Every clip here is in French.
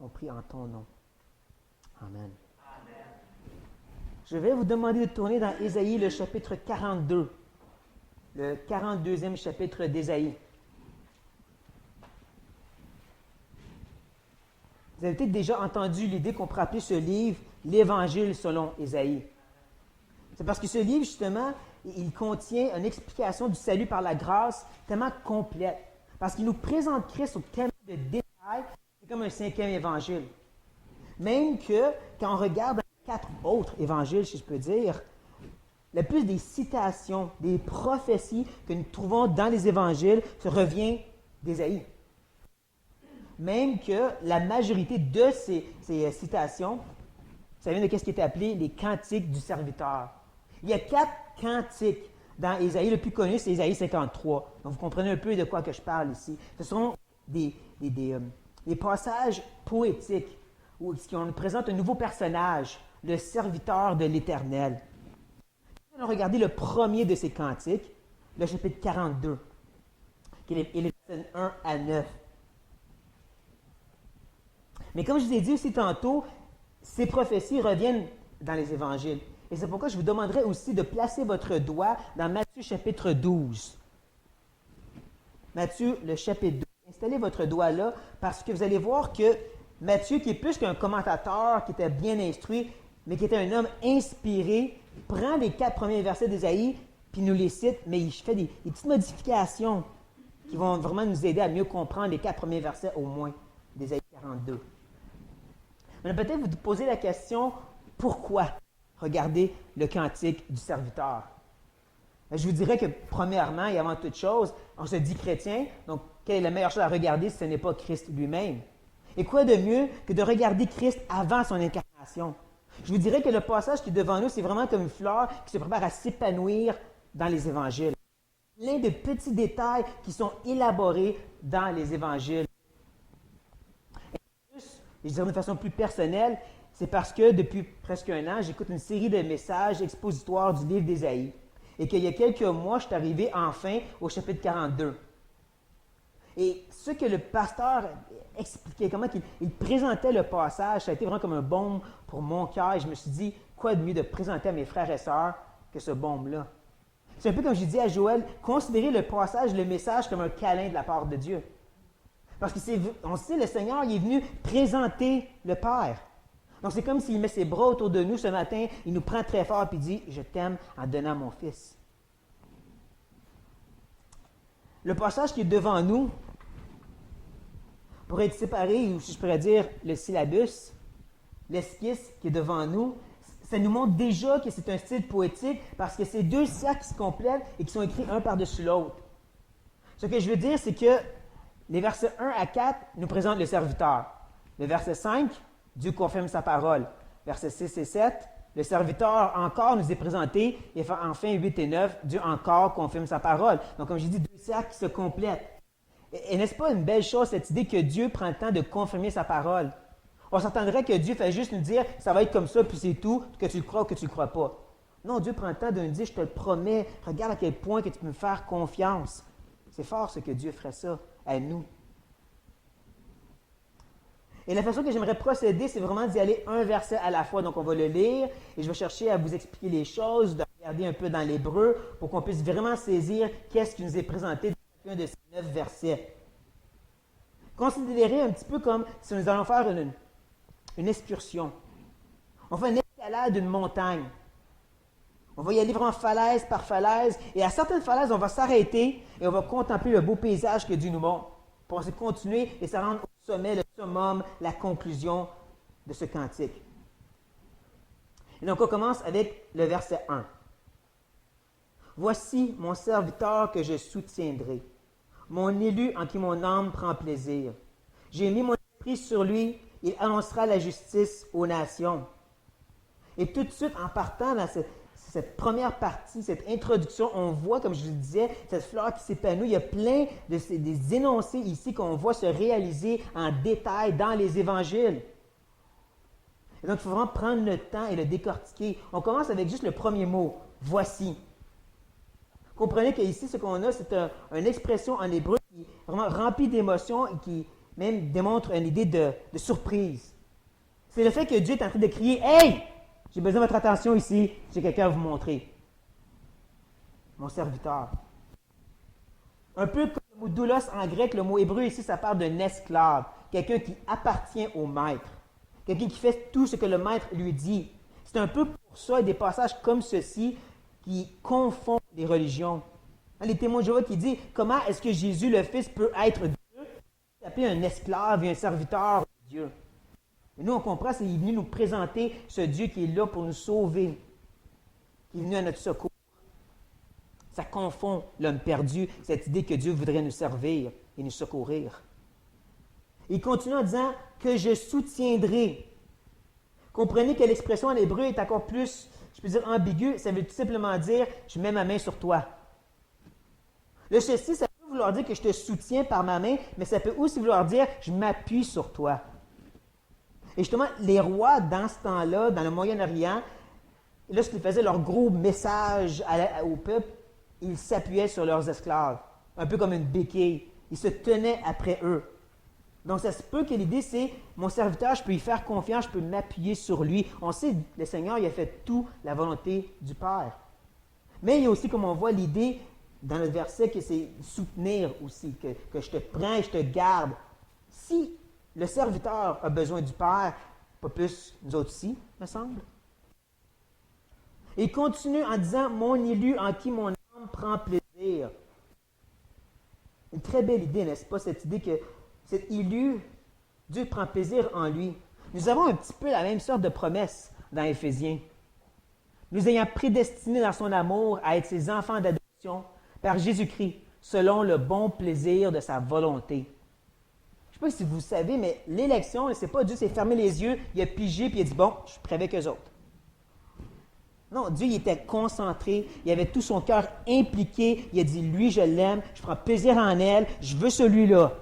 On prie en ton nom. Amen. Je vais vous demander de tourner dans Ésaïe, le chapitre 42, le 42e chapitre d'Ésaïe. Vous avez peut-être déjà entendu l'idée qu'on pourrait appeler ce livre « L'Évangile selon Ésaïe ». C'est parce que ce livre, justement, il contient une explication du salut par la grâce tellement complète. Parce qu'il nous présente Christ au tellement de détails, c'est comme un 5e évangile. Même que, quand on regarde les 4 autres évangiles, si je peux dire, la plus des citations, des prophéties que nous trouvons dans les évangiles se revient d'Ésaïe. Même que la majorité de ces citations, ça vient de ce qui est appelé les cantiques du serviteur. Il y a 4 cantiques dans Ésaïe. Le plus connu, c'est Ésaïe 53. Donc, vous comprenez un peu de quoi que je parle ici. Ce sont des passages poétiques où on nous présente un nouveau personnage, le serviteur de l'Éternel. Nous allons regarder le premier de ces cantiques, le chapitre 42, qui est les versets 1 à 9. Mais comme je vous ai dit aussi tantôt, ces prophéties reviennent dans les évangiles. Et c'est pourquoi je vous demanderai aussi de placer votre doigt dans Matthieu chapitre 12. Matthieu, le chapitre 12. Installez votre doigt là parce que vous allez voir que Matthieu, qui est plus qu'un commentateur, qui était bien instruit, mais qui était un homme inspiré, prend les 4 premiers versets d'Ésaïe, puis nous les cite, mais il fait des petites modifications qui vont vraiment nous aider à mieux comprendre les 4 premiers versets au moins d'Ésaïe 42. Mais peut-être vous posez la question, pourquoi regarder le cantique du serviteur? Je vous dirais que, premièrement et avant toute chose, on se dit chrétien, donc quelle est la meilleure chose à regarder si ce n'est pas Christ lui-même? Et quoi de mieux que de regarder Christ avant son incarnation? Je vous dirais que le passage qui est devant nous, c'est vraiment comme une fleur qui se prépare à s'épanouir dans les évangiles. Plein de petits détails qui sont élaborés dans les évangiles. Et plus, je dirais de façon plus personnelle, c'est parce que depuis presque un an, j'écoute une série de messages expositoires du livre d'Ésaïe. Et qu'il y a quelques mois, je suis arrivé enfin au chapitre 42. Et ce que le pasteur expliquait, comment il présentait le passage, ça a été vraiment comme un baume pour mon cœur. Et je me suis dit, quoi de mieux de présenter à mes frères et sœurs que ce baume-là? C'est un peu comme je dis à Joël, considérez le passage, le message comme un câlin de la part de Dieu. Parce qu'on sait, le Seigneur, il est venu présenter le Père. Donc c'est comme s'il met ses bras autour de nous ce matin, il nous prend très fort et dit, je t'aime en donnant mon Fils. Le passage qui est devant nous pourrait être séparé, ou si je pourrais dire le syllabus, l'esquisse qui est devant nous, ça nous montre déjà que c'est un style poétique parce que c'est 2 cercles qui se complètent et qui sont écrits un par-dessus l'autre. Ce que je veux dire, c'est que les versets 1 à 4 nous présentent le serviteur. Le verset 5, Dieu confirme sa parole. Versets 6 et 7, le serviteur encore nous est présenté. Et enfin, 8 et 9, Dieu encore confirme sa parole. Donc, comme j'ai dit, 2 cercles qui se complètent. Et n'est-ce pas une belle chose, cette idée que Dieu prend le temps de confirmer sa parole? On s'entendrait que Dieu fait juste nous dire, ça va être comme ça, puis c'est tout, que tu le crois ou que tu ne le crois pas. Non, Dieu prend le temps de nous dire, je te le promets, regarde à quel point que tu peux me faire confiance. C'est fort ce que Dieu ferait ça à nous. Et la façon que j'aimerais procéder, c'est vraiment d'y aller un verset à la fois. Donc, on va le lire et je vais chercher à vous expliquer les choses, de regarder un peu dans l'hébreu pour qu'on puisse vraiment saisir qu'est-ce qui nous est présenté dans chacun de ces 9 versets. Considérez un petit peu comme si nous allons faire une excursion. On fait une escalade d'une montagne. On va y aller vraiment falaise par falaise. Et à certaines falaises, on va s'arrêter et on va contempler le beau paysage que Dieu nous montre. Pour ensuite continuer et se rendre au sommet, le summum, la conclusion de ce cantique. Et donc, on commence avec le verset 1. « Voici mon serviteur que je soutiendrai, mon élu en qui mon âme prend plaisir. J'ai mis mon esprit sur lui, il annoncera la justice aux nations. » Et tout de suite, en partant dans cette première partie, cette introduction, on voit, comme je vous le disais, cette fleur qui s'épanouit. Il y a plein des énoncés ici qu'on voit se réaliser en détail dans les évangiles. Et donc, il faut vraiment prendre le temps et le décortiquer. On commence avec juste le premier mot, « voici ». Comprenez qu'ici, ce qu'on a, c'est une expression en hébreu qui est vraiment remplie d'émotions et qui même démontre une idée de surprise. C'est le fait que Dieu est en train de crier « Hey! J'ai besoin de votre attention ici, j'ai quelqu'un à vous montrer. » Mon serviteur. Un peu comme le mot doulos en grec, le mot hébreu ici, ça parle d'un esclave, quelqu'un qui appartient au maître, quelqu'un qui fait tout ce que le maître lui dit. C'est un peu pour ça des passages comme ceci qui confondent les religions. Les témoins de Jéhovah qui disent comment est-ce que Jésus le Fils peut être Dieu, s'appeler un esclave et un serviteur de Dieu. Et nous, on comprend, c'est qu'il est venu nous présenter ce Dieu qui est là pour nous sauver, qui est venu à notre secours. Ça confond l'homme perdu, cette idée que Dieu voudrait nous servir et nous secourir. Il continue en disant que je soutiendrai. Comprenez que l'expression en hébreu est encore plus, je peux dire, ambiguë. Ça veut tout simplement dire je mets ma main sur toi. Le ceci, ça peut vouloir dire que je te soutiens par ma main, mais ça peut aussi vouloir dire je m'appuie sur toi. Et justement, les rois, dans ce temps-là, dans le Moyen-Orient, lorsqu'ils faisaient leur gros message au peuple, ils s'appuyaient sur leurs esclaves, un peu comme une béquille. Ils se tenaient après eux. Donc, ça se peut que l'idée, c'est mon serviteur, je peux y faire confiance, je peux m'appuyer sur lui. On sait, le Seigneur, il a fait tout la volonté du Père. Mais il y a aussi, comme on voit, l'idée dans le verset que c'est soutenir aussi, que je te prends et je te garde. Si le serviteur a besoin du Père, pas plus nous autres aussi, me semble. Et il continue en disant « Mon élu en qui mon âme prend plaisir ». Une très belle idée, n'est-ce pas, cette idée que cet élu, Dieu prend plaisir en lui. Nous avons un petit peu la même sorte de promesse dans Éphésiens. Nous ayant prédestinés dans son amour à être ses enfants d'adoption par Jésus-Christ, selon le bon plaisir de sa volonté. Je ne sais pas si vous savez, mais l'élection, ce n'est pas Dieu s'est fermé les yeux, il a pigé puis il a dit « Bon, je suis prêt avec eux autres ». Non, Dieu il était concentré, il avait tout son cœur impliqué, il a dit « Lui, je l'aime, je prends plaisir en elle, je veux celui-là ».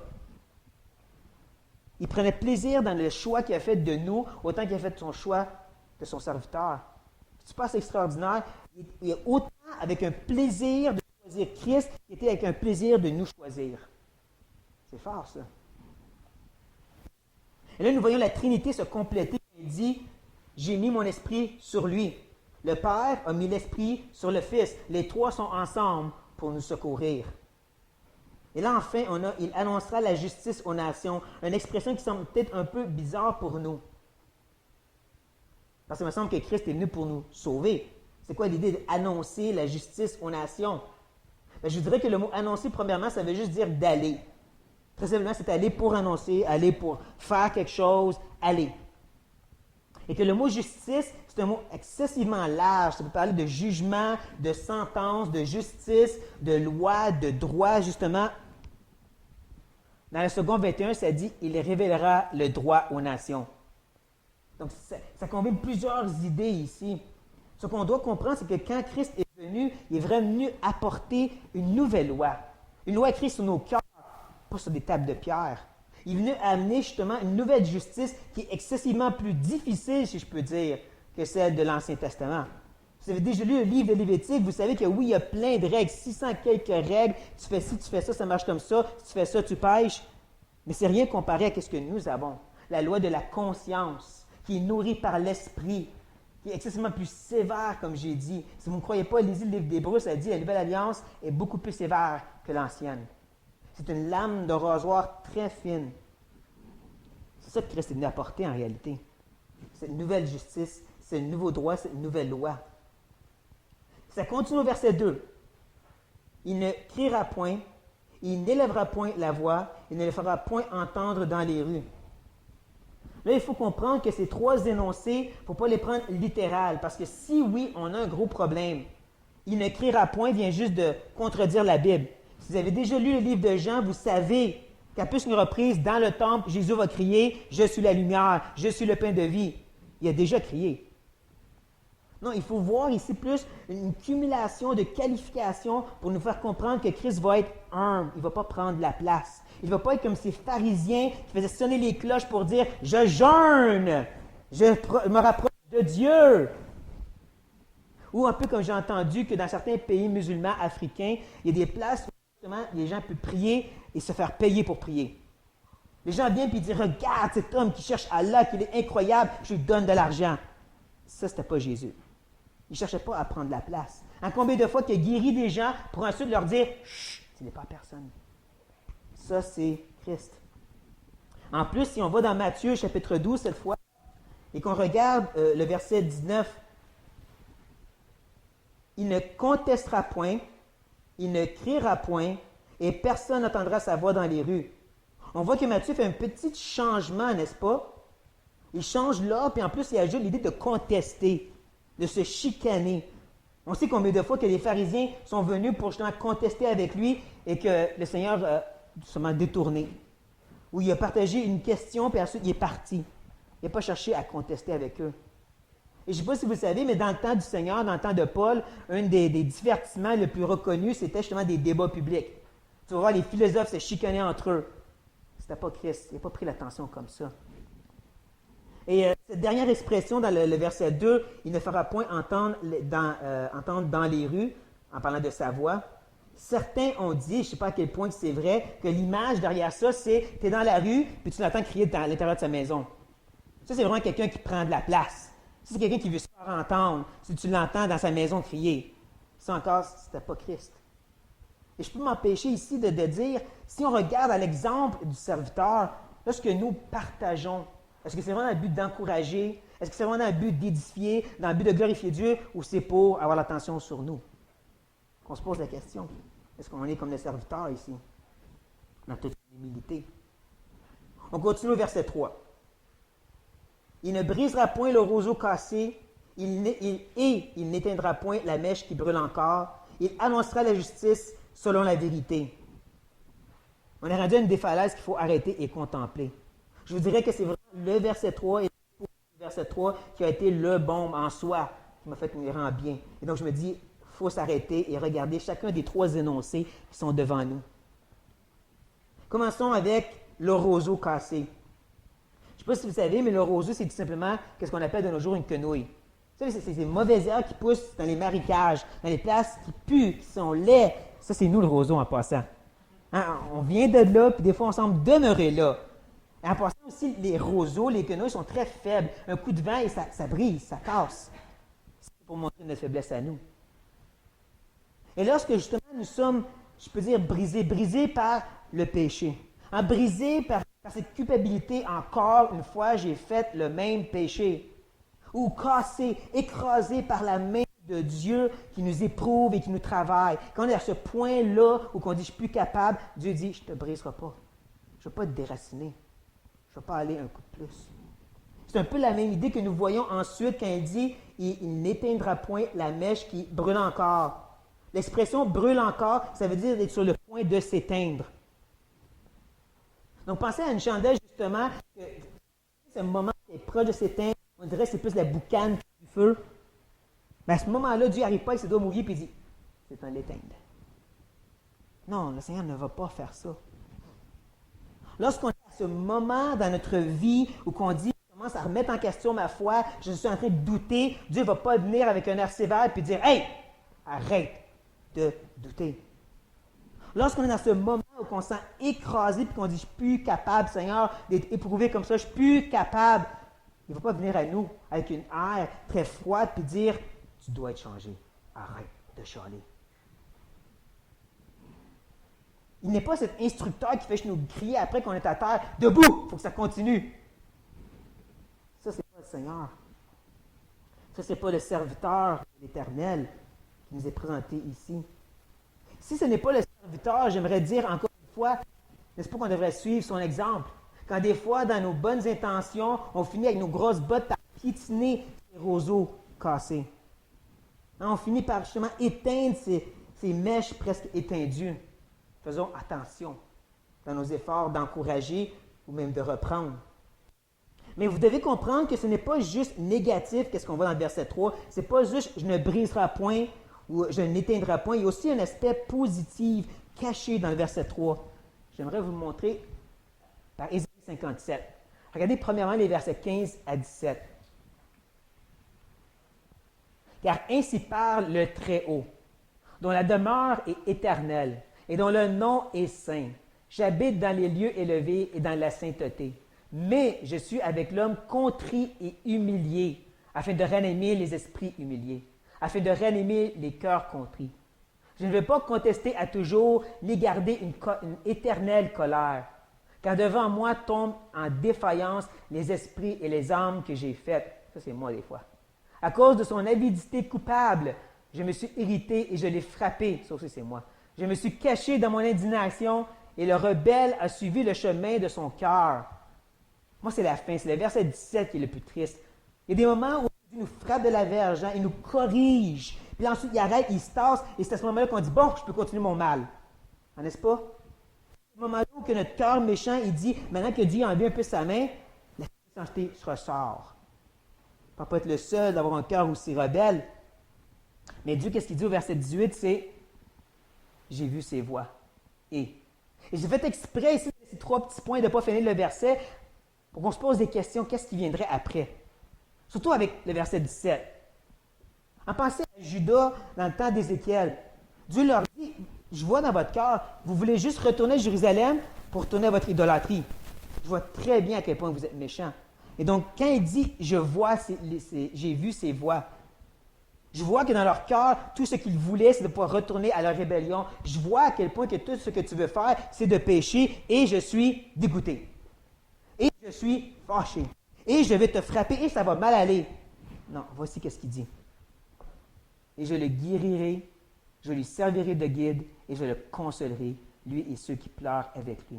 Il prenait plaisir dans le choix qu'il a fait de nous, autant qu'il a fait de son choix de son serviteur. C'est pas assez extraordinaire. Il est autant avec un plaisir de choisir Christ qu'il était avec un plaisir de nous choisir. C'est fort, ça. Et là, nous voyons la Trinité se compléter. Il dit, j'ai mis mon esprit sur lui. Le Père a mis l'esprit sur le Fils. Les trois sont ensemble pour nous secourir. Et là, enfin, il annoncera la justice aux nations. Une expression qui semble peut-être un peu bizarre pour nous. Parce qu'il me semble que Christ est venu pour nous sauver. C'est quoi l'idée d'annoncer la justice aux nations? Bien, je dirais que le mot annoncer, premièrement, ça veut juste dire d'aller. Très simplement, c'est aller pour annoncer, aller pour faire quelque chose, aller. Et que le mot justice, c'est un mot excessivement large. Ça peut parler de jugement, de sentence, de justice, de loi, de droit, justement. Dans le second 21, ça dit « Il révélera le droit aux nations ». Donc, ça combine plusieurs idées ici. Ce qu'on doit comprendre, c'est que quand Christ est venu, il est vraiment venu apporter une nouvelle loi. Une loi écrite sur nos cœurs, pas sur des tables de pierre. Il est venu amener justement une nouvelle justice qui est excessivement plus difficile, si je peux dire, que celle de l'Ancien Testament. Vous avez déjà lu le livre de Lévitique, vous savez que oui, il y a plein de règles, 600 quelques règles. Tu fais ci, tu fais ça marche comme ça. Si tu fais ça, tu pêches. Mais c'est rien comparé à ce que nous avons. La loi de la conscience, qui est nourrie par l'esprit, qui est excessivement plus sévère, comme j'ai dit. Si vous ne croyez pas, lisez le livre d'Hébreux, ça dit que la Nouvelle Alliance est beaucoup plus sévère que l'Ancienne. C'est une lame de rasoir très fine. C'est ça que Christ est venu apporter en réalité. Cette nouvelle justice, ce nouveau droit, cette nouvelle loi. Ça continue au verset 2. Il ne criera point, il n'élèvera point la voix, il ne le fera point entendre dans les rues. Là, il faut comprendre que ces trois énoncés, il ne faut pas les prendre littéral, parce que si oui, on a un gros problème. Il ne criera point vient juste de contredire la Bible. Si vous avez déjà lu le livre de Jean, vous savez qu'à plus qu'une reprise, dans le temple, Jésus va crier « Je suis la lumière, je suis le pain de vie ». Il a déjà crié. Non, il faut voir ici plus une cumulation de qualifications pour nous faire comprendre que Christ va être humble. Il ne va pas prendre la place. Il ne va pas être comme ces pharisiens qui faisaient sonner les cloches pour dire « Je jeûne, je me rapproche de Dieu ». Ou un peu comme j'ai entendu que dans certains pays musulmans africains, il y a des places où justement les gens peuvent prier et se faire payer pour prier. Les gens viennent et disent, regarde cet homme qui cherche Allah, qu'il est incroyable, je lui donne de l'argent. Ça, ce n'était pas Jésus. Il ne cherchait pas à prendre la place. En combien de fois qu'il a guéri des gens pour ensuite leur dire, chut, ce n'est pas personne. Ça, c'est Christ. En plus, si on va dans Matthieu chapitre 12 cette fois, et qu'on regarde le verset 19, il ne contestera point, il ne criera point, et personne n'entendra sa voix dans les rues. On voit que Matthieu fait un petit changement, n'est-ce pas? Il change là, puis en plus, il ajoute l'idée de contester, de se chicaner. On sait combien de fois que les pharisiens sont venus pour justement contester avec lui et que le Seigneur a justement détourné. Où il a partagé une question, puis ensuite il est parti. Il n'a pas cherché à contester avec eux. Et je ne sais pas si vous le savez, mais dans le temps du Seigneur, dans le temps de Paul, un des divertissements les plus reconnus, c'était justement des débats publics. Tu vas voir, les philosophes se chicanaient entre eux. C'était pas Christ. Il n'a pas pris l'attention comme ça. Et cette dernière expression dans le verset 2, il ne fera point entendre dans les rues, en parlant de sa voix. Certains ont dit, je ne sais pas à quel point c'est vrai, que l'image derrière ça, c'est tu es dans la rue, puis tu l'entends crier à l'intérieur de sa maison. Ça, c'est vraiment quelqu'un qui prend de la place. Ça, c'est quelqu'un qui veut se faire entendre, si tu l'entends dans sa maison crier. Ça encore, ce n'était pas Christ. Et je peux m'empêcher ici de dire, si on regarde à l'exemple du serviteur, lorsque nous partageons, est-ce que c'est vraiment dans le but d'encourager? Est-ce que c'est vraiment dans le but d'édifier, dans le but de glorifier Dieu, ou c'est pour avoir l'attention sur nous? On se pose la question. Est-ce qu'on est comme le serviteur ici? Dans toute humilité. On continue au verset 3. Il ne brisera point le roseau cassé, il n'éteindra point la mèche qui brûle encore. Il annoncera la justice selon la vérité. On est rendu à une des falaises qu'il faut arrêter et contempler. Je vous dirais que c'est vraiment le verset 3 et le verset 3 qui a été le baume en soi qui m'a fait me rendre bien. Et donc je me dis, il faut s'arrêter et regarder chacun des trois énoncés qui sont devant nous. Commençons avec le roseau cassé. Je ne sais pas si vous savez, mais le roseau, c'est tout simplement ce qu'on appelle de nos jours une quenouille. Vous savez, c'est ces mauvaises herbes qui poussent dans les marécages, dans les places qui puent, qui sont laids. Ça, c'est nous le roseau en passant. Hein, on vient de là, puis des fois, on semble demeurer là. Et en passant aussi, les roseaux, les quenouilles sont très faibles. Un coup de vent et ça brise, ça casse. C'est pour montrer notre faiblesse à nous. Et lorsque justement nous sommes, je peux dire, brisés par le péché, brisés par cette culpabilité, encore une fois, j'ai fait le même péché, ou cassés, écrasés par la main de Dieu qui nous éprouve et qui nous travaille. Quand on est à ce point-là où on dit « je suis plus capable », Dieu dit « je ne te briserai pas, je ne vais pas te déraciner, je ne vais pas aller un coup de plus ». C'est un peu la même idée que nous voyons ensuite quand il dit « il n'éteindra point la mèche qui brûle encore ». L'expression « brûle encore », ça veut dire d'être sur le point de s'éteindre. Donc, pensez à une chandelle, justement, que ce moment qui est proche de s'éteindre, on dirait que c'est plus la boucane du feu. Mais à ce moment-là, Dieu n'arrive pas avec ses doigts mouillés et dit « c'est un l'éteindre ». Non, le Seigneur ne va pas faire ça. Lorsqu'on est à ce moment dans notre vie où on dit « je commence à remettre en question ma foi, je suis en train de douter », Dieu ne va pas venir avec un air sévère et dire « hey, arrête de douter ». Lorsqu'on est dans ce moment où on se sent écrasé et qu'on dit « je ne suis plus capable, Seigneur, d'être éprouvé comme ça, je ne suis plus capable », il ne va pas venir à nous avec une air très froide et dire « tu dois être changé, arrête de chialer ». Il n'est pas cet instructeur qui fait nous crier après qu'on est à terre « debout, il faut que ça continue ». Ça, ce n'est pas le Seigneur. Ça, ce n'est pas le serviteur de l'Éternel qui nous est présenté ici. Si ce n'est pas le serviteur, j'aimerais dire encore une fois, n'est-ce pas qu'on devrait suivre son exemple? Quand des fois, dans nos bonnes intentions, on finit avec nos grosses bottes par piétiner les roseaux cassés. On finit par justement éteindre ces mèches presque éteindues. Faisons attention dans nos efforts d'encourager ou même de reprendre. Mais vous devez comprendre que ce n'est pas juste négatif, qu'est-ce qu'on voit dans le verset 3. Ce n'est pas juste « je ne briserai point » ou « je n'éteindrai point ». Il y a aussi un aspect positif caché dans le verset 3. J'aimerais vous le montrer par Ésaïe 57. Regardez premièrement les versets 15 à 17. « Car ainsi parle le Très-Haut, dont la demeure est éternelle, et dont le nom est saint. J'habite dans les lieux élevés et dans la sainteté. Mais je suis avec l'homme contrit et humilié, afin de ranimer les esprits humiliés, afin de ranimer les cœurs contrits. Je ne veux pas contester à toujours, ni garder une éternelle colère, quand devant moi tombent en défaillance les esprits et les âmes que j'ai faites. Ça, c'est moi des fois. À cause de son avidité coupable, je me suis irrité et je l'ai frappé. Ça aussi, c'est moi. Je me suis caché dans mon indignation et le rebelle a suivi le chemin de son cœur. Moi, c'est la fin. C'est le verset 17 qui est le plus triste. Il y a des moments où Dieu nous frappe de la verge, hein, il nous corrige. Puis ensuite, il arrête, il se tasse, et c'est à ce moment-là qu'on dit, bon, je peux continuer mon mal. N'est-ce pas? C'est au moment où que notre cœur méchant, il dit, maintenant que Dieu a enlevé un peu sa main, la méchanceté se ressort. On ne peut pas être le seul d'avoir un cœur aussi rebelle. Mais Dieu, qu'est-ce qu'il dit au verset 18? C'est, j'ai vu ses voix. Et j'ai fait exprès ici, ces 3 petits points de ne pas finir le verset, pour qu'on se pose des questions, qu'est-ce qui viendrait après? Surtout avec le verset 17. En pensant à Judas dans le temps d'Ézéchiel, Dieu leur dit, je vois dans votre cœur, vous voulez juste retourner à Jérusalem pour retourner à votre idolâtrie. Je vois très bien à quel point vous êtes méchants. Et donc, quand il dit, j'ai vu ses voix, je vois que dans leur cœur, tout ce qu'ils voulaient, c'est de pouvoir retourner à leur rébellion. Je vois à quel point que tout ce que tu veux faire, c'est de pécher, et je suis dégoûté. Et je suis fâché. Et je vais te frapper, et ça va mal aller. Non, voici qu'est-ce qu'il dit. Et je le guérirai, je lui servirai de guide, et je le consolerai, lui et ceux qui pleurent avec lui.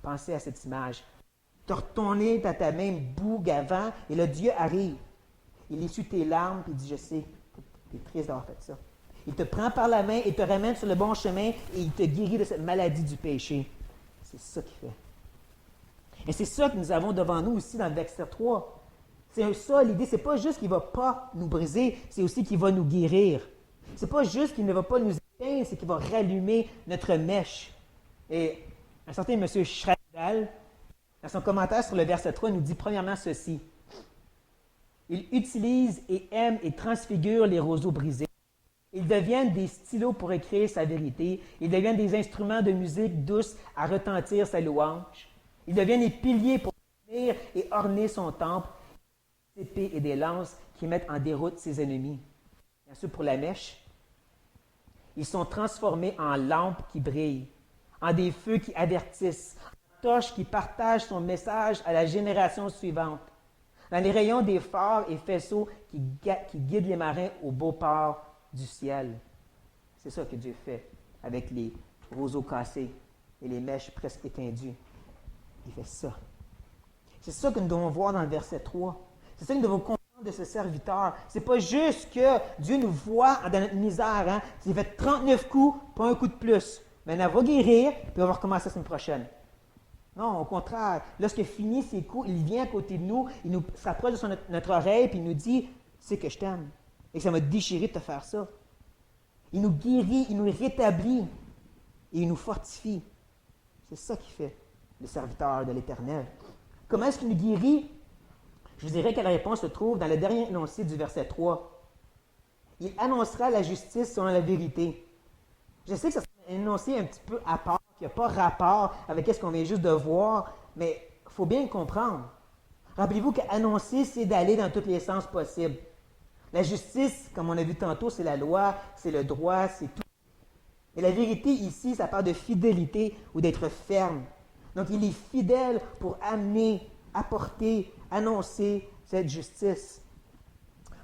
Pensez à cette image. Te retourner dans ta même boue avant, et là, Dieu arrive. Il essuie tes larmes, puis il dit, je sais, tu es triste d'avoir fait ça. Il te prend par la main et te ramène sur le bon chemin, et il te guérit de cette maladie du péché. C'est ça qu'il fait. Et c'est ça que nous avons devant nous aussi dans le verset 3. C'est ça l'idée, c'est pas juste qu'il ne va pas nous briser, c'est aussi qu'il va nous guérir. C'est pas juste qu'il ne va pas nous éteindre, c'est qu'il va rallumer notre mèche. Et un certain M. Schradal, dans son commentaire sur le verset 3, nous dit premièrement ceci. Il utilise et aime et transfigure les roseaux brisés. Ils deviennent des stylos pour écrire sa vérité. Ils deviennent des instruments de musique douce à retentir sa louange. Ils deviennent des piliers pour tenir et orner son temple, des épées et des lances qui mettent en déroute ses ennemis. Bien sûr, pour la mèche, ils sont transformés en lampes qui brillent, en des feux qui avertissent, en torches qui partagent son message à la génération suivante, dans les rayons des phares et faisceaux qui guident les marins au beau port du ciel. C'est ça que Dieu fait avec les roseaux cassés et les mèches presque éteindues. Il fait ça. C'est ça que nous devons voir dans le verset 3. C'est ça que nous devons comprendre de ce serviteur. C'est pas juste que Dieu nous voit dans notre misère. Hein? Il fait 39 coups, pas un coup de plus. Maintenant, va guérir, puis on va recommencer la semaine prochaine. Non, au contraire. Lorsqu'il finit ses coups, il vient à côté de nous, il nous s'approche de notre oreille, puis il nous dit, tu sais que je t'aime, et que ça m'a déchiré de te faire ça. Il nous guérit, il nous rétablit, et il nous fortifie. C'est ça qu'il fait, le serviteur de l'Éternel. Comment est-ce qu'il nous guérit? Je vous dirais que la réponse se trouve dans le dernier énoncé du verset 3. Il annoncera la justice selon la vérité. Je sais que ça c'est un énoncé un petit peu à part, qui n'a pas rapport avec ce qu'on vient juste de voir, mais il faut bien le comprendre. Rappelez-vous qu'annoncer, c'est d'aller dans tous les sens possibles. La justice, comme on a vu tantôt, c'est la loi, c'est le droit, c'est tout. Et la vérité ici, ça parle de fidélité ou d'être ferme. Donc, il est fidèle pour amener, apporter, annoncer cette justice.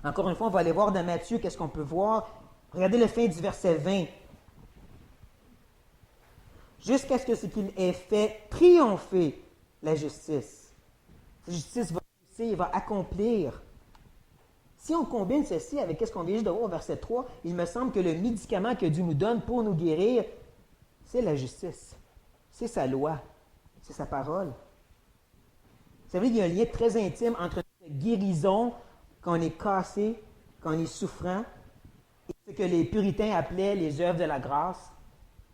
Encore une fois, on va aller voir dans Matthieu, qu'est-ce qu'on peut voir. Regardez le fin du verset 20. Jusqu'à ce que ce qu'il ait fait triompher la justice. La justice va réussir, va accomplir. Si on combine ceci avec ce qu'on vient juste de voir au verset 3, il me semble que le médicament que Dieu nous donne pour nous guérir, c'est la justice. C'est sa loi. C'est sa parole. Vous savez, il y a un lien très intime entre notre guérison, quand on est cassé, quand on est souffrant, et ce que les puritains appelaient les œuvres de la grâce.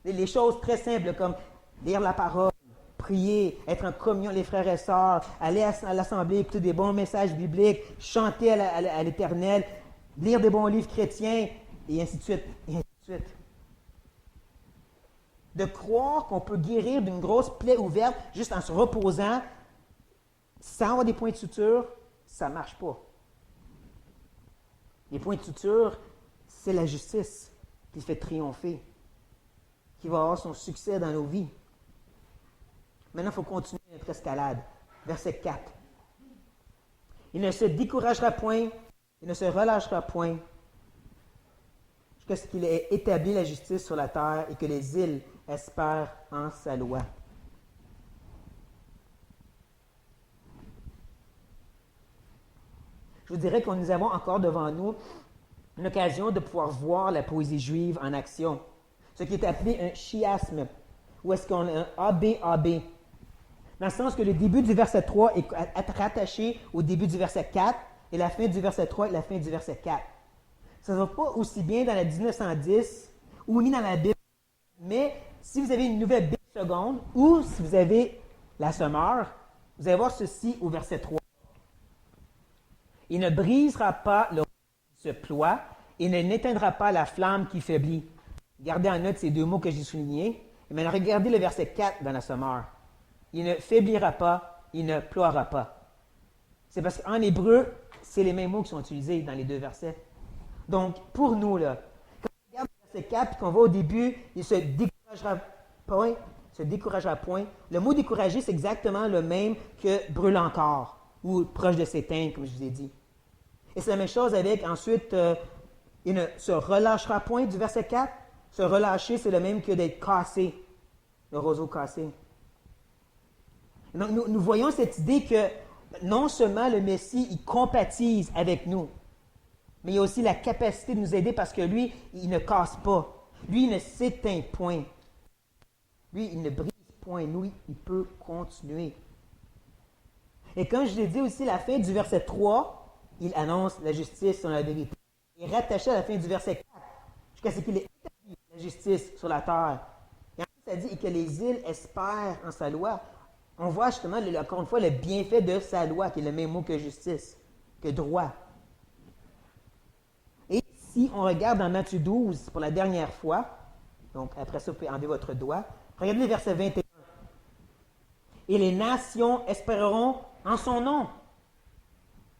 Les choses très simples comme lire la parole, prier, être en communion les frères et sœurs, aller à l'assemblée, écouter des bons messages bibliques, chanter à l'Éternel, lire des bons livres chrétiens, et ainsi de suite, et ainsi de suite. De croire qu'on peut guérir d'une grosse plaie ouverte juste en se reposant, sans avoir des points de suture, ça ne marche pas. Les points de suture, c'est la justice qui fait triompher, qui va avoir son succès dans nos vies. Maintenant, il faut continuer notre escalade. Verset 4. Il ne se découragera point, il ne se relâchera point, jusqu'à ce qu'il ait établi la justice sur la terre et que les îles espèrent en sa loi. Je vous dirais que nous avons encore devant nous une occasion de pouvoir voir la poésie juive en action. Ce qui est appelé un chiasme, ou est-ce qu'on a un AB-AB. Dans le sens que le début du verset 3 est rattaché au début du verset 4 et la fin du verset 3 et la fin du verset 4. Ça ne va pas aussi bien dans la 1910 ou ni dans la Bible, mais si vous avez une nouvelle Bible seconde ou si vous avez la Sommeur, vous allez voir ceci au verset 3. Il ne brisera pas le qui se ploie et ne n'éteindra pas la flamme qui faiblit. Gardez en note ces deux mots que j'ai soulignés. Et maintenant, regardez le verset 4 dans la Sommeur. Il ne faiblira pas, il ne ploiera pas. C'est parce qu'en hébreu, c'est les mêmes mots qui sont utilisés dans les deux versets. Donc, pour nous, là, quand on regarde le verset 4 et qu'on va au début, il ne se découragera point. Le mot décourager, c'est exactement le même que brûle encore ou proche de s'éteindre, comme je vous ai dit. Et c'est la même chose avec, ensuite, il ne se relâchera point du verset 4. Se relâcher, c'est le même que d'être cassé, le roseau cassé. Donc, nous voyons cette idée que non seulement le Messie, il compatise avec nous, mais il a aussi la capacité de nous aider parce que lui, il ne casse pas. Lui, il ne s'éteint point. Lui, il ne brise point. Lui, il peut continuer. Et comme je l'ai dit aussi, la fin du verset 3, il annonce la justice sur la vérité. Il est rattaché à la fin du verset 4, jusqu'à ce qu'il ait établi la justice sur la terre. Et ensuite, ça dit que les îles espèrent en sa loi. On voit justement, encore une fois, le bienfait de sa loi, qui est le même mot que justice, que droit. Et si on regarde dans Matthieu 12 pour la dernière fois, donc après ça, vous pouvez enlever votre doigt, regardez le verset 21. Et les nations espéreront en son nom.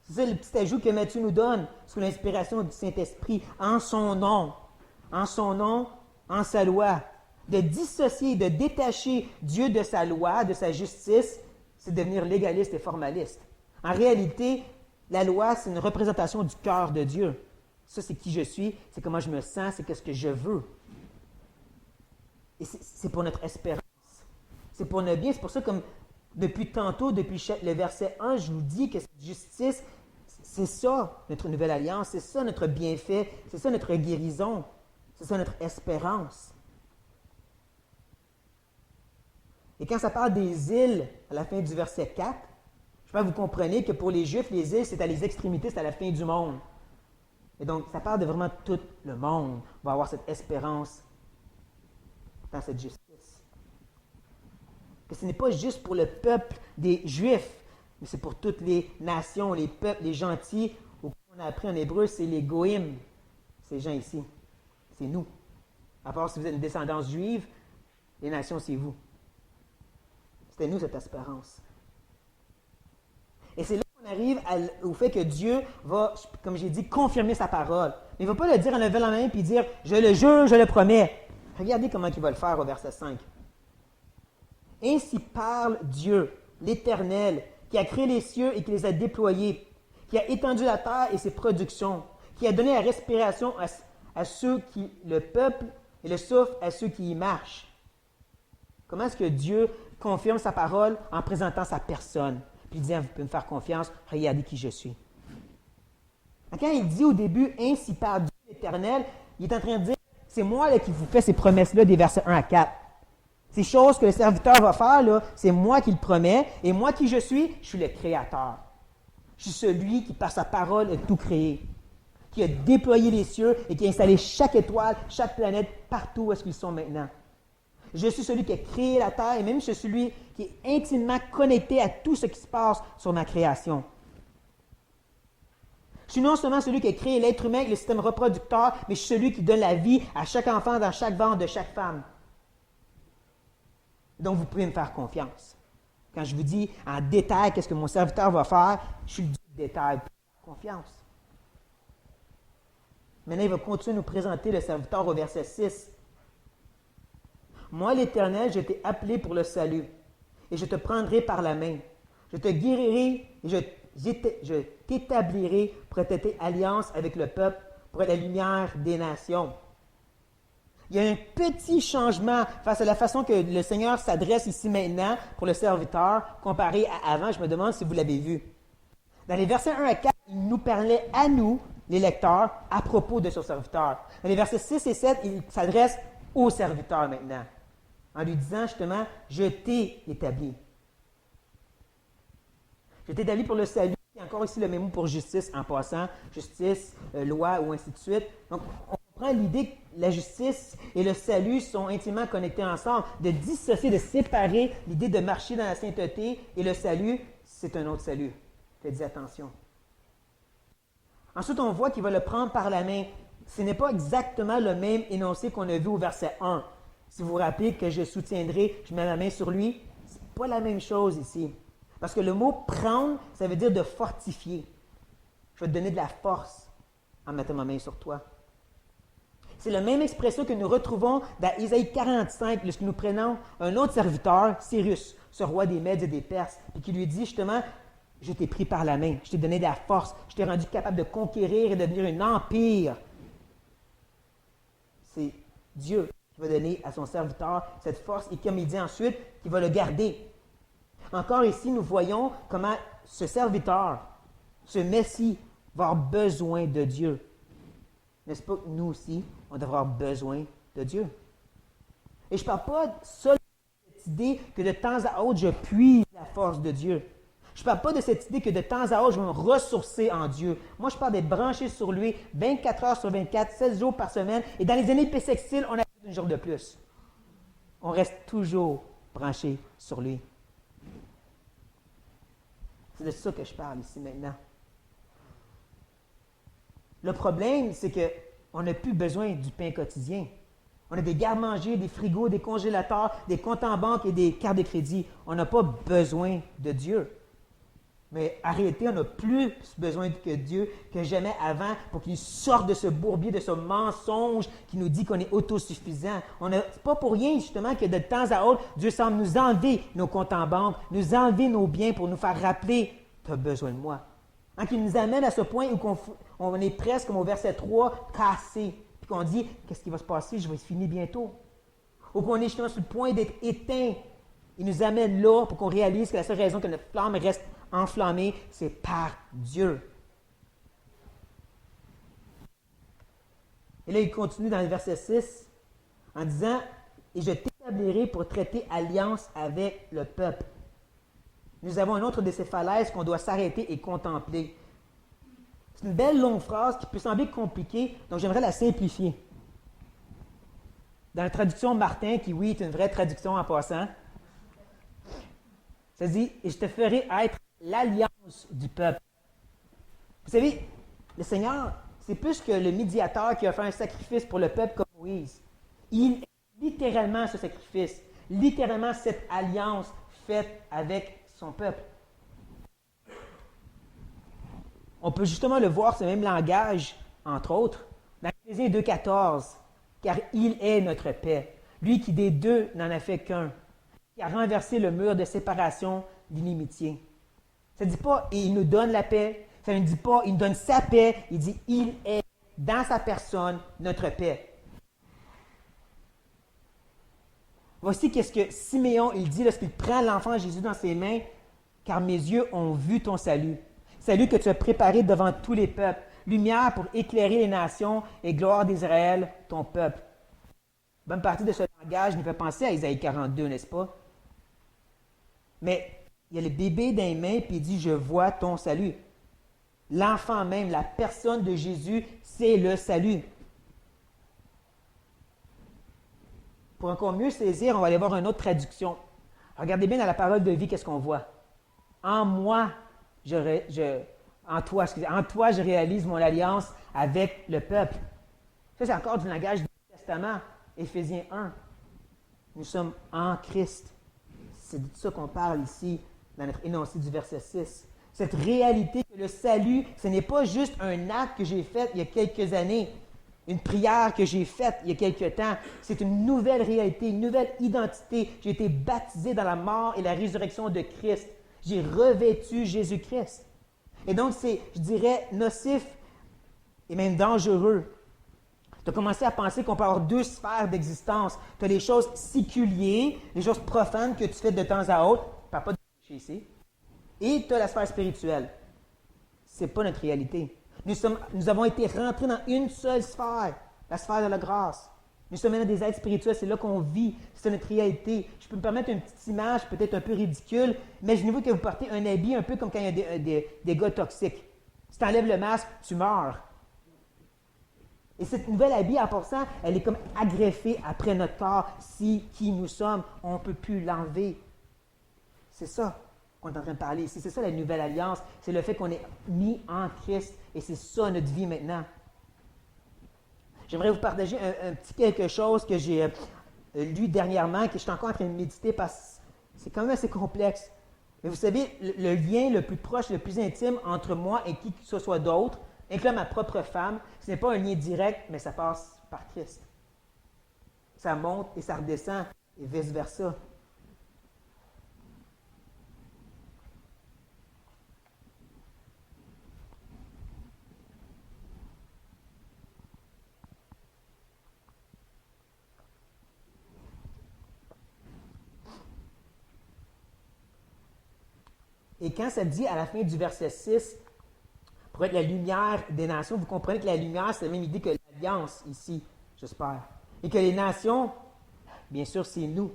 C'est ça le petit ajout que Matthieu nous donne sous l'inspiration du Saint-Esprit. En son nom, en sa loi. De dissocier, de détacher Dieu de sa loi, de sa justice, c'est devenir légaliste et formaliste. En réalité, la loi, c'est une représentation du cœur de Dieu. Ça, c'est qui je suis, c'est comment je me sens, c'est ce que je veux. Et c'est pour notre espérance. C'est pour notre bien. C'est pour ça, comme depuis tantôt, depuis le verset 1, je vous dis que cette justice, c'est ça notre nouvelle alliance, c'est ça notre bienfait, c'est ça notre guérison, c'est ça notre espérance. Et quand ça parle des îles à la fin du verset 4, je pense que vous comprenez que pour les Juifs, les îles, c'est à les extrémités, c'est à la fin du monde. Et donc, ça parle de vraiment tout le monde va avoir cette espérance dans cette justice. Que ce n'est pas juste pour le peuple des Juifs, mais c'est pour toutes les nations, les peuples, les gentils. Au qu'on a appris en hébreu, c'est les goïm, ces gens ici. C'est nous. À part si vous êtes une descendance juive, les nations, c'est vous. C'était nous, cette espérance. Et c'est là qu'on arrive au fait que Dieu va, comme j'ai dit, confirmer sa parole. Mais il ne va pas le dire en levant la main et dire « Je le jure, je le promets ». Regardez comment il va le faire au verset 5. « Ainsi parle Dieu, l'Éternel, qui a créé les cieux et qui les a déployés, qui a étendu la terre et ses productions, qui a donné la respiration à ceux qui, le peuple, et le souffle à ceux qui y marchent. » Comment est-ce que Dieu confirme sa parole en présentant sa personne? Puis il dit, vous pouvez me faire confiance, regardez qui je suis. Quand il dit au début, ainsi parle Dieu l'Éternel, il est en train de dire, c'est moi là, qui vous fais ces promesses-là des versets 1 à 4. Ces choses que le serviteur va faire, là, c'est moi qui le promets, et moi qui je suis le Créateur. Je suis celui qui, par sa parole, a tout créé, qui a déployé les cieux et qui a installé chaque étoile, chaque planète, partout où est-ce qu'ils sont maintenant. Je suis celui qui a créé la terre et même je suis celui qui est intimement connecté à tout ce qui se passe sur ma création. Je suis non seulement celui qui a créé l'être humain et le système reproducteur, mais je suis celui qui donne la vie à chaque enfant dans chaque ventre de chaque femme. Donc, vous pouvez me faire confiance. Quand je vous dis en détail qu'est-ce que mon serviteur va faire, je suis le Dieu du détail. Confiance. Maintenant, il va continuer à nous présenter le serviteur au verset 6. Moi, l'Éternel, je t'ai appelé pour le salut, et je te prendrai par la main. Je te guérirai et je t'établirai pour être alliance avec le peuple, pour être la lumière des nations. Il y a un petit changement face à la façon que le Seigneur s'adresse ici maintenant pour le serviteur, comparé à avant. Je me demande si vous l'avez vu. Dans les versets 1 à 4, il nous parlait à nous, les lecteurs, à propos de son serviteur. Dans les versets 6 et 7, il s'adresse au serviteur maintenant, en lui disant justement, je t'ai établi. Je t'ai établi pour le salut. Il y a encore ici le même mot pour justice en passant, justice, loi ou ainsi de suite. Donc, on comprend l'idée que la justice et le salut sont intimement connectés ensemble. De dissocier, de séparer l'idée de marcher dans la sainteté et le salut, c'est un autre salut. Faites attention. Ensuite, on voit qu'il va le prendre par la main. Ce n'est pas exactement le même énoncé qu'on a vu au verset 1. Si vous vous rappelez que je soutiendrai, je mets ma main sur lui, ce n'est pas la même chose ici. Parce que le mot « prendre », ça veut dire de fortifier. Je vais te donner de la force en mettant ma main sur toi. C'est la même expression que nous retrouvons dans Isaïe 45, lorsque nous prenons un autre serviteur, Cyrus, ce roi des Mèdes et des Perses, et qui lui dit justement « Je t'ai pris par la main, je t'ai donné de la force, je t'ai rendu capable de conquérir et de devenir un empire. » C'est Dieu qui va donner à son serviteur cette force et comme il dit ensuite, qu'il va le garder. Encore ici, nous voyons comment ce serviteur, ce Messie, va avoir besoin de Dieu. N'est-ce pas que nous aussi, on devra avoir besoin de Dieu? Et je ne parle pas seulement de cette idée que de temps à autre, je puise la force de Dieu. Je ne parle pas de cette idée que de temps à autre, je vais me ressourcer en Dieu. Moi, je parle d'être branché sur lui 24 heures sur 24, 16 jours par semaine. Et dans les années bissextiles, on a un jour de plus. On reste toujours branché sur lui. C'est de ça que je parle ici maintenant. Le problème, c'est qu'on n'a plus besoin du pain quotidien. On a des garde-manger, des frigos, des congélateurs, des comptes en banque et des cartes de crédit. On n'a pas besoin de Dieu. Mais en réalité, on a plus besoin de Dieu que jamais avant pour qu'il sorte de ce bourbier, de ce mensonge qui nous dit qu'on est autosuffisant. C'est pas pour rien, justement, que de temps à autre, Dieu semble nous enlever nos comptes en banque, nous enlever nos biens pour nous faire rappeler « Tu as besoin de moi ». Hein, qu'il nous amène à ce point où on est presque, comme au verset 3, cassé. Puis qu'on dit « Qu'est-ce qui va se passer? Je vais finir bientôt. » Ou qu'on est justement sur le point d'être éteint. Il nous amène là pour qu'on réalise que la seule raison que notre flamme reste enflammée, c'est par Dieu. Et là, il continue dans le verset 6 en disant « Et je t'établirai pour traiter alliance avec le peuple. » Nous avons un autre de ces falaises qu'on doit s'arrêter et contempler. C'est une belle longue phrase qui peut sembler compliquée, donc j'aimerais la simplifier. Dans la traduction Martin, qui oui est une vraie traduction en passant, ça dit « Et je te ferai être l'alliance du peuple. » Vous savez, le Seigneur, c'est plus que le médiateur qui a fait un sacrifice pour le peuple comme Moïse. Il est littéralement ce sacrifice, littéralement cette alliance faite avec son peuple. On peut justement le voir, ce même langage, entre autres, dans Éphésiens 2,14, « Car il est notre paix, lui qui des deux n'en a fait qu'un, qui a renversé le mur de séparation d'inimitié. » Ça ne dit pas « il nous donne la paix », ça ne dit pas « il nous donne sa paix », il dit « il est dans sa personne notre paix ». Voici qu'est-ce que Siméon il dit lorsqu'il prend l'enfant Jésus dans ses mains, « Car mes yeux ont vu ton salut, salut que tu as préparé devant tous les peuples, lumière pour éclairer les nations et gloire d'Israël, ton peuple. » Bonne partie de ce langage nous fait penser à Isaïe 42, n'est-ce pas? Mais il y a le bébé dans les mains, puis il dit « Je vois ton salut ». L'enfant même, la personne de Jésus, c'est le salut. Pour encore mieux saisir, on va aller voir une autre traduction. Regardez bien dans la parole de vie, qu'est-ce qu'on voit? En moi, en toi, je réalise mon alliance avec le peuple. Ça, c'est encore du langage du Testament, Éphésiens 1. Nous sommes en Christ. C'est de ça qu'on parle ici, dans notre énoncé du verset 6. Cette réalité que le salut, ce n'est pas juste un acte que j'ai fait il y a quelques années, une prière que j'ai faite il y a quelques temps. C'est une nouvelle réalité, une nouvelle identité. J'ai été baptisé dans la mort et la résurrection de Christ. J'ai revêtu Jésus-Christ. Et donc, c'est, je dirais, nocif et même dangereux. Tu as commencé à penser qu'on peut avoir deux sphères d'existence. Tu as les choses séculières, les choses profanes que tu fais de temps à autre. Je ne parle pas de péché ici. Et tu as la sphère spirituelle. Ce n'est pas notre réalité. Nous avons été rentrés dans une seule sphère, la sphère de la grâce. Nous sommes maintenant des êtres spirituels, c'est là qu'on vit, c'est notre réalité. Je peux me permettre une petite image, peut-être un peu ridicule. Imaginez-vous que vous portez un habit un peu comme quand il y a des gars toxiques. Si tu enlèves le masque, tu meurs. Et cette nouvelle habit, en passant, elle est comme agreffée après notre corps. Si qui nous sommes, on ne peut plus l'enlever. C'est ça qu'on est en train de parler ici. C'est ça la nouvelle alliance. C'est le fait qu'on est mis en Christ. Et c'est ça notre vie maintenant. J'aimerais vous partager un petit quelque chose que j'ai lu dernièrement, que je suis encore en train de méditer parce que c'est quand même assez complexe. Mais vous savez, le lien le plus proche, le plus intime entre moi et qui que ce soit d'autre, incluant ma propre femme, ce n'est pas un lien direct, mais ça passe par Christ. Ça monte et ça redescend, et vice-versa. Et quand ça dit à la fin du verset 6, pour être la lumière des nations, vous comprenez que la lumière, c'est la même idée que l'alliance ici, j'espère. Et que les nations, bien sûr, c'est nous.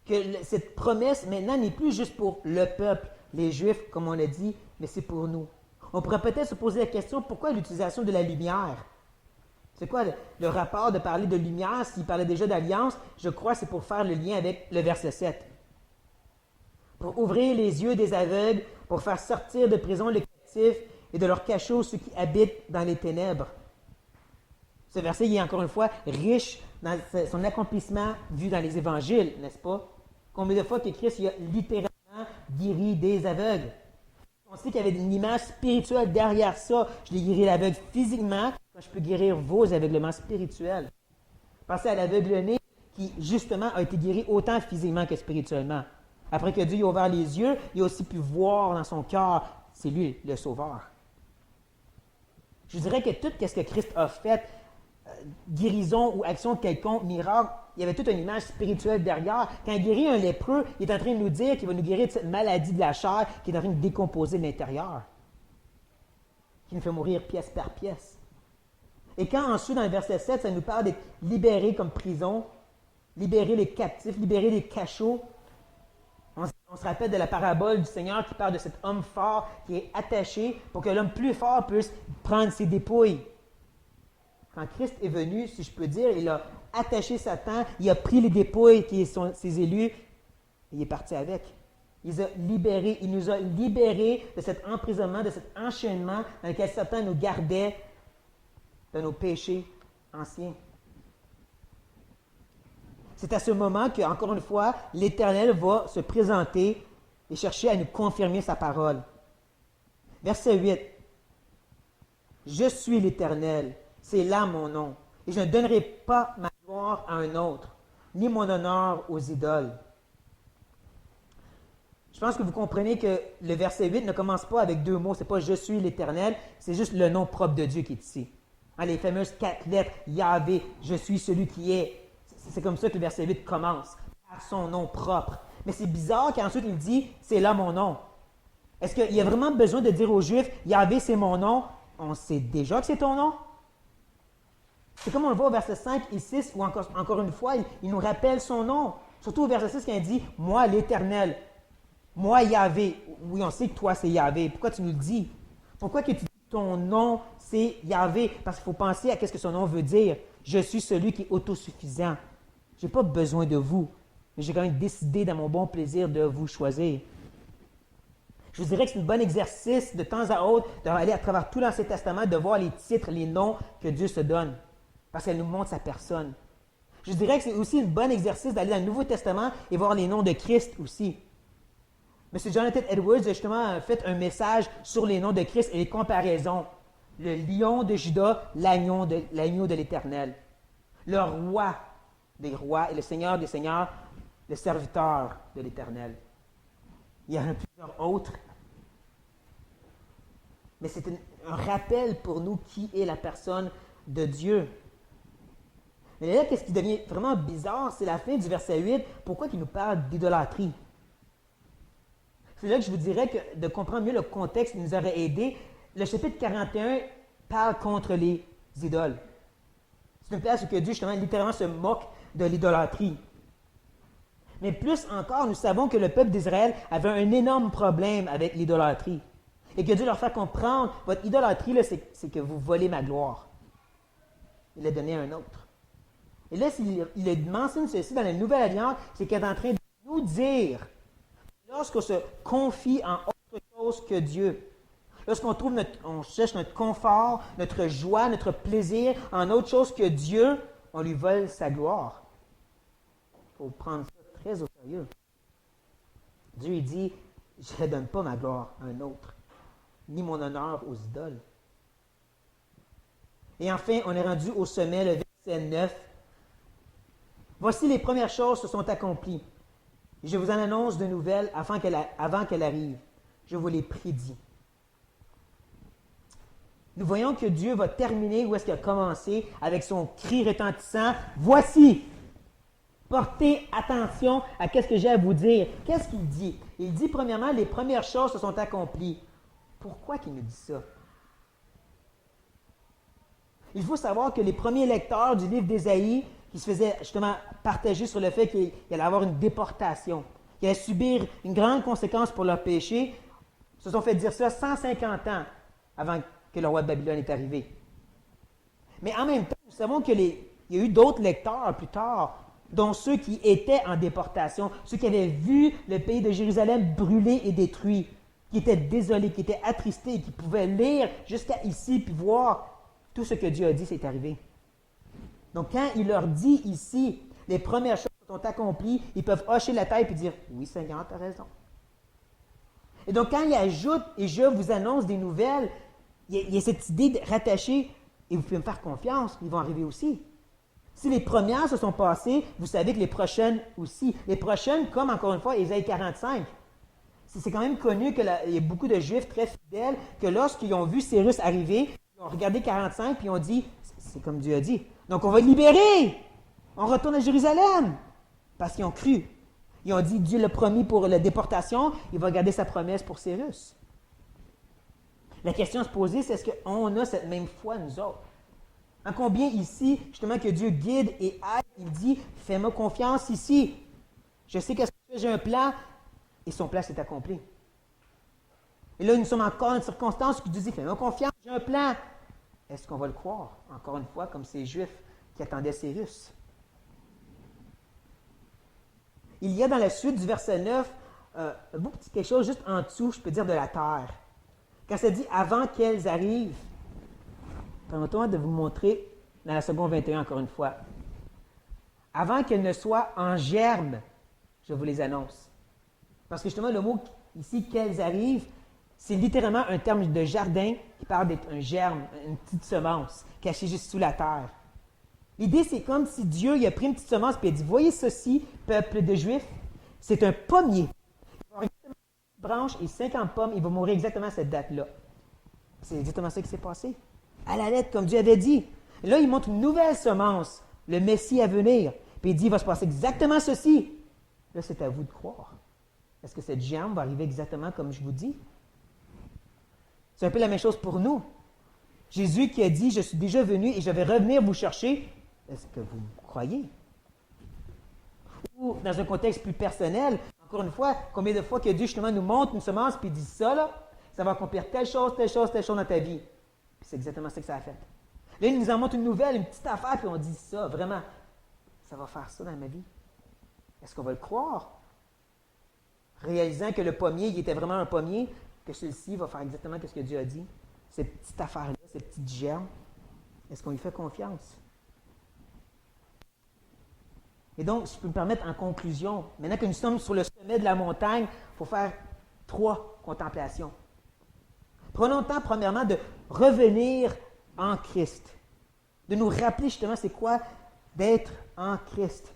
Que cette promesse, maintenant, n'est plus juste pour le peuple, les Juifs, comme on l'a dit, mais c'est pour nous. On pourrait peut-être se poser la question, pourquoi l'utilisation de la lumière? C'est quoi le rapport de parler de lumière s'il parlait déjà d'alliance? Je crois que c'est pour faire le lien avec le verset 7. Pour ouvrir les yeux des aveugles, pour faire sortir de prison les captifs et de leur cachot ceux qui habitent dans les ténèbres. Ce verset, il est encore une fois riche dans son accomplissement vu dans les évangiles, n'est-ce pas? Combien de fois que Christ a littéralement guéri des aveugles? On sait qu'il y avait une image spirituelle derrière ça. Je l'ai guéri l'aveugle physiquement, quand je peux guérir vos aveuglements spirituels. Pensez à l'aveugle-né qui, justement, a été guéri autant physiquement que spirituellement. Après que Dieu lui a ouvert les yeux, il a aussi pu voir dans son cœur. C'est lui le Sauveur. Je dirais que tout ce que Christ a fait, guérison ou action quelconque, miracle, il y avait toute une image spirituelle derrière. Quand il guérit un lépreux, il est en train de nous dire qu'il va nous guérir de cette maladie de la chair qui est en train de décomposer l'intérieur, qui nous fait mourir pièce par pièce. Et quand ensuite, dans le verset 7, ça nous parle d'être libérés comme prison, libérer les captifs, libérer les cachots, on se rappelle de la parabole du Seigneur qui parle de cet homme fort qui est attaché pour que l'homme plus fort puisse prendre ses dépouilles. Quand Christ est venu, si je peux dire, il a attaché Satan, il a pris les dépouilles qui sont ses élus et il est parti avec. Il nous a libérés de cet emprisonnement, de cet enchaînement dans lequel Satan nous gardait de nos péchés anciens. C'est à ce moment que, encore une fois, l'Éternel va se présenter et chercher à nous confirmer sa parole. Verset 8. Je suis l'Éternel, c'est là mon nom, et je ne donnerai pas ma gloire à un autre, ni mon honneur aux idoles. Je pense que vous comprenez que le verset 8 ne commence pas avec deux mots, ce n'est pas « je suis l'Éternel », c'est juste le nom propre de Dieu qui est ici. Les fameuses 4 lettres, Yahvé, je suis celui qui est. C'est comme ça que le verset 8 commence, par son nom propre. Mais c'est bizarre qu'ensuite il dit, c'est là mon nom. Est-ce qu'il y a vraiment besoin de dire aux Juifs, Yahvé, c'est mon nom? On sait déjà que c'est ton nom. C'est comme on le voit au verset 5 et 6, où encore une fois, il nous rappelle son nom. Surtout au verset 6, quand il dit, moi l'Éternel, moi Yahvé. Oui, on sait que toi c'est Yahvé. Pourquoi tu nous le dis? Pourquoi que tu dis ton nom c'est Yahvé? Parce qu'il faut penser à ce que son nom veut dire. Je suis celui qui est autosuffisant. Je n'ai pas besoin de vous, mais j'ai quand même décidé dans mon bon plaisir de vous choisir. Je vous dirais que c'est un bon exercice de temps à autre d'aller à travers tout l'Ancien Testament, de voir les titres, les noms que Dieu se donne, parce qu'elle nous montre sa personne. Je dirais que c'est aussi un bon exercice d'aller dans le Nouveau Testament et voir les noms de Christ aussi. M. Jonathan Edwards a justement fait un message sur les noms de Christ et les comparaisons. Le lion de Juda, l'agneau de l'Éternel. Le roi des rois et le Seigneur des seigneurs, le serviteur de l'Éternel. Il y en a plusieurs autres. Mais c'est un rappel pour nous qui est la personne de Dieu. Mais là, qu'est-ce qui devient vraiment bizarre, c'est la fin du verset 8. Pourquoi il nous parle d'idolâtrie? C'est là que je vous dirais que de comprendre mieux le contexte nous aurait aidé. Le chapitre 41 parle contre les idoles. C'est une place où Dieu, justement, littéralement se moque de l'idolâtrie. Mais plus encore, nous savons que le peuple d'Israël avait un énorme problème avec l'idolâtrie. Et que Dieu leur fait comprendre, votre idolâtrie, là, c'est que vous volez ma gloire. Il l'a donné à un autre. Et là, il mentionne ceci dans la Nouvelle Alliance, c'est qu'il est en train de nous dire, lorsqu'on se confie en autre chose que Dieu, lorsqu'on on cherche notre confort, notre joie, notre plaisir en autre chose que Dieu, on lui vole sa gloire. Il faut prendre ça très au sérieux. Dieu il dit, je ne donne pas ma gloire à un autre, ni mon honneur aux idoles. Et enfin, on est rendu au sommet, le verset 9. Voici les premières choses se sont accomplies. Je vous en annonce de nouvelles avant qu'elles arrivent. Je vous les prédis. Nous voyons que Dieu va terminer où est-ce qu'il a commencé avec son cri retentissant. Voici! Portez attention à ce que j'ai à vous dire. Qu'est-ce qu'il dit? Il dit premièrement, les premières choses se sont accomplies. Pourquoi qu'il nous dit ça? Il faut savoir que les premiers lecteurs du livre d'Ésaïe, qui se faisaient justement partager sur le fait qu'il allait avoir une déportation, qu'il allait subir une grande conséquence pour leur péché, se sont fait dire ça 150 ans avant que le roi de Babylone est arrivé. Mais en même temps, nous savons qu'il y a eu d'autres lecteurs plus tard, dont ceux qui étaient en déportation, ceux qui avaient vu le pays de Jérusalem brûlé et détruit, qui étaient désolés, qui étaient attristés, qui pouvaient lire jusqu'à ici puis voir tout ce que Dieu a dit, c'est arrivé. Donc, quand il leur dit ici, les premières choses sont accomplies, ils peuvent hocher la tête et dire, oui, Seigneur, tu as raison. Et donc, quand il ajoute, et je vous annonce des nouvelles, il y a cette idée de rattacher, et vous pouvez me faire confiance, ils vont arriver aussi. Si les premières se sont passées, vous savez que les prochaines aussi. Les prochaines, comme encore une fois, Ésaïe 45. C'est quand même connu qu'il y a beaucoup de Juifs très fidèles que lorsqu'ils ont vu Cyrus arriver, ils ont regardé 45 puis ils ont dit, c'est comme Dieu a dit. Donc on va libérer. On retourne à Jérusalem. Parce qu'ils ont cru. Ils ont dit, Dieu l'a promis pour la déportation, il va garder sa promesse pour Cyrus. La question à se poser, c'est est-ce qu'on a cette même foi, nous autres? En combien ici, justement, que Dieu guide et aide, il dit, fais-moi confiance ici. Je sais qu'est-ce que tu fais, j'ai un plan, et son plan s'est accompli. Et là, nous sommes encore dans une circonstance où Dieu dit, fais-moi confiance, j'ai un plan. Est-ce qu'on va le croire? Encore une fois, comme ces Juifs qui attendaient Cyrus. Il y a dans la suite du verset 9, quelque chose juste en dessous, je peux dire, de la terre. Quand ça dit « avant qu'elles arrivent », permettez-moi de vous montrer dans la seconde 21 encore une fois. « Avant qu'elles ne soient en germe, je vous les annonce. » Parce que justement, le mot ici « qu'elles arrivent », c'est littéralement un terme de jardin qui parle d'être un germe, une petite semence cachée juste sous la terre. L'idée, c'est comme si Dieu il a pris une petite semence et il a dit « Voyez ceci, peuple de Juifs, c'est un pommier. Il va avoir exactement 10 branches et 50 pommes, il va mourir exactement à cette date-là. » C'est exactement ça qui s'est passé. À la lettre, comme Dieu avait dit. Et là, il montre une nouvelle semence, le Messie à venir. Puis il dit « Il va se passer exactement ceci. » Là, c'est à vous de croire. Est-ce que cette germe va arriver exactement comme je vous dis? C'est un peu la même chose pour nous. Jésus qui a dit « Je suis déjà venu et je vais revenir vous chercher. » Est-ce que vous croyez? Ou dans un contexte plus personnel, encore une fois, combien de fois que Dieu justement nous montre une semence puis il dit ça, là, ça va accomplir telle chose, telle chose, telle chose dans ta vie. Puis c'est exactement ça que ça a fait. Là, il nous en montre une nouvelle, une petite affaire, puis on dit ça, vraiment, ça va faire ça dans ma vie. Est-ce qu'on va le croire? Réalisant que le pommier, il était vraiment un pommier, que celui-ci va faire exactement ce que Dieu a dit. Cette petite affaire-là, cette petite germe, est-ce qu'on lui fait confiance? Et donc, si je peux me permettre en conclusion, maintenant que nous sommes sur le sommet de la montagne, il faut faire 3 contemplations. Prenons le temps, premièrement, de revenir en Christ, de nous rappeler justement c'est quoi d'être en Christ.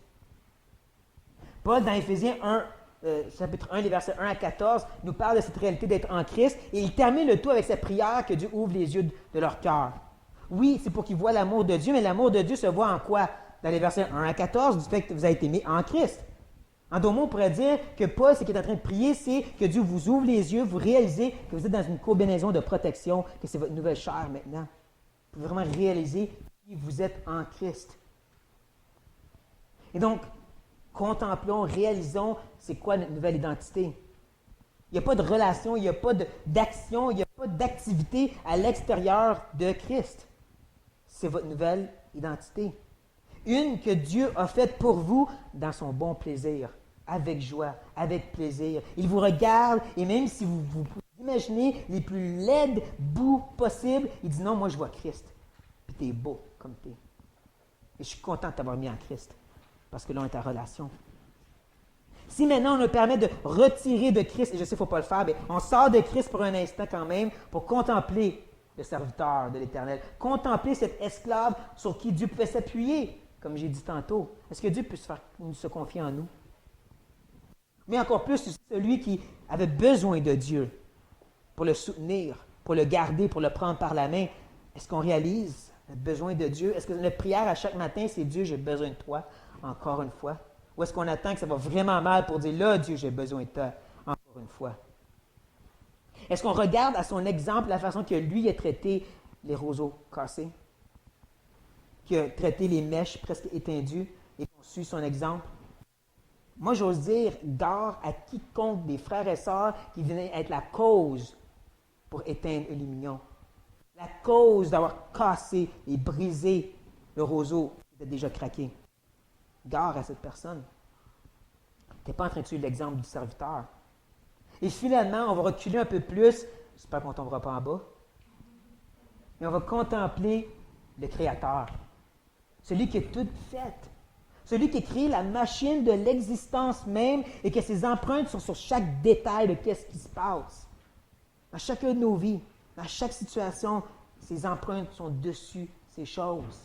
Paul, dans Éphésiens 1, chapitre 1, les versets 1 à 14, nous parle de cette réalité d'être en Christ et il termine le tout avec cette prière que Dieu ouvre les yeux de leur cœur. Oui, c'est pour qu'ils voient l'amour de Dieu, mais l'amour de Dieu se voit en quoi? Dans les versets 1 à 14, du fait que vous avez été mis en Christ. En d'autres mots, on pourrait dire que Paul, ce qu'il est en train de prier, c'est que Dieu vous ouvre les yeux, vous réalisez que vous êtes dans une combinaison de protection, que c'est votre nouvelle chair maintenant. Vous pouvez vraiment réaliser que vous êtes en Christ. Et donc, contemplons, réalisons c'est quoi notre nouvelle identité. Il n'y a pas de relation, il n'y a pas d'action, il n'y a pas d'activité à l'extérieur de Christ. C'est votre nouvelle identité. Une que Dieu a faite pour vous dans son bon plaisir, avec joie, avec plaisir. Il vous regarde et même si vous imaginez les plus laides bouts possibles, il dit non, moi je vois Christ. Puis tu es beau comme tu es. Et je suis content de t'avoir mis en Christ parce que là on est en relation. Si maintenant on nous permet de retirer de Christ, et je sais qu'il ne faut pas le faire, mais on sort de Christ pour un instant quand même pour contempler le serviteur de l'Éternel, contempler cet esclave sur qui Dieu pouvait s'appuyer, comme j'ai dit tantôt. Est-ce que Dieu peut se confier en nous? Mais encore plus, celui qui avait besoin de Dieu pour le soutenir, pour le garder, pour le prendre par la main. Est-ce qu'on réalise notre besoin de Dieu? Est-ce que notre prière à chaque matin, c'est Dieu, j'ai besoin de toi, encore une fois? Ou est-ce qu'on attend que ça va vraiment mal pour dire, là, Dieu, j'ai besoin de toi, encore une fois? Est-ce qu'on regarde à son exemple la façon que lui a traité les roseaux cassés, qui a traité les mèches presque éteindues et qu'on suit son exemple? Moi, j'ose dire, gare à quiconque des frères et sœurs qui venaient être la cause pour éteindre les mignons. La cause d'avoir cassé et brisé le roseau qui était déjà craqué. Gare à cette personne. Tu n'es pas en train de suivre l'exemple du serviteur. Et finalement, on va reculer un peu plus. J'espère qu'on ne tombera pas en bas. Mais on va contempler le Créateur. Celui qui a tout fait. Celui qui a créé la machine de l'existence même et que ses empreintes sont sur chaque détail de ce qui se passe. Dans chacune de nos vies, dans chaque situation, ses empreintes sont dessus ces choses.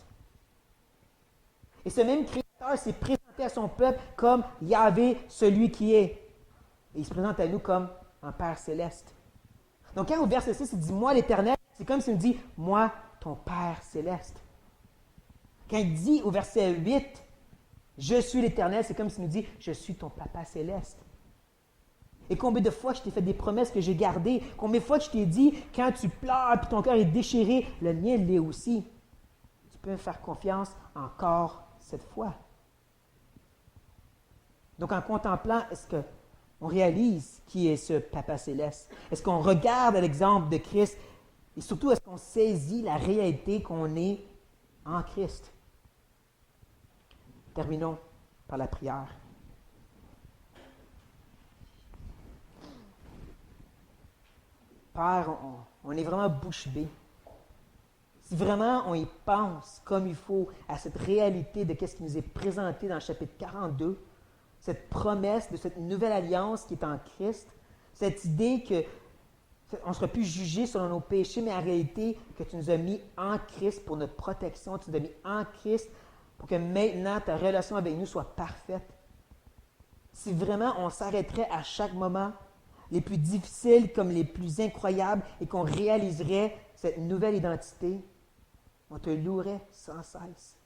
Et ce même Créateur s'est présenté à son peuple comme Yahvé, celui qui est. Et il se présente à nous comme un Père céleste. Donc quand au verset 6, il dit « Moi l'Éternel », c'est comme s'il nous dit « Moi, ton Père céleste ». Quand il dit au verset 8, « Je suis l'Éternel », c'est comme s'il nous dit « Je suis ton Papa céleste ». Et combien de fois je t'ai fait des promesses que j'ai gardées? Combien de fois je t'ai dit, quand tu pleures et ton cœur est déchiré, le mien l'est aussi. Tu peux me faire confiance encore cette fois. Donc en contemplant, est-ce qu'on réalise qui est ce Papa céleste? Est-ce qu'on regarde à l'exemple de Christ? Et surtout, est-ce qu'on saisit la réalité qu'on est en Christ? Terminons par la prière. Père, on est vraiment bouche bée. Si vraiment on y pense comme il faut à cette réalité de ce qui nous est présenté dans le chapitre 42, cette promesse de cette nouvelle alliance qui est en Christ, cette idée qu'on ne sera plus jugé selon nos péchés, mais en réalité que tu nous as mis en Christ pour notre protection, tu nous as mis en Christ pour que maintenant ta relation avec nous soit parfaite. Si vraiment on s'arrêterait à chaque moment, les plus difficiles comme les plus incroyables, et qu'on réaliserait cette nouvelle identité, on te louerait sans cesse.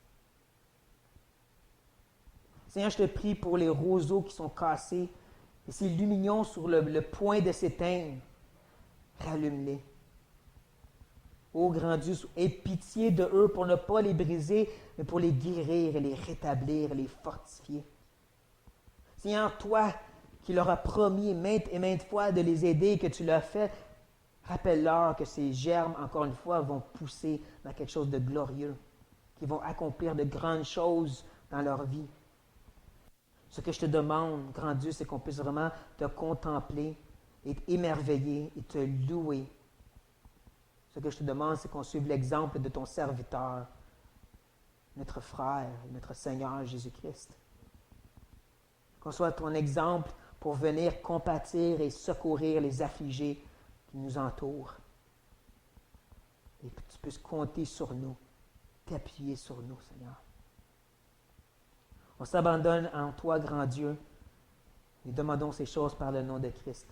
Seigneur, je te prie pour les roseaux qui sont cassés, et ces lumignons sur le point de s'éteindre, rallume-les. Ô grand Dieu, aie pitié de eux pour ne pas les briser, mais pour les guérir et les rétablir et les fortifier. Seigneur, toi qui leur as promis maintes et maintes fois de les aider et que tu l'as fait, rappelle-leur que ces germes, encore une fois, vont pousser dans quelque chose de glorieux, qui vont accomplir de grandes choses dans leur vie. Ce que je te demande, grand Dieu, c'est qu'on puisse vraiment te contempler et t'émerveiller et te louer. Ce que je te demande, c'est qu'on suive l'exemple de ton serviteur, notre frère, notre Seigneur Jésus-Christ. qu'on soit ton exemple pour venir compatir et secourir les affligés qui nous entourent. Et que tu puisses compter sur nous, t'appuyer sur nous, Seigneur. On s'abandonne en toi, grand Dieu, et demandons ces choses par le nom de Christ.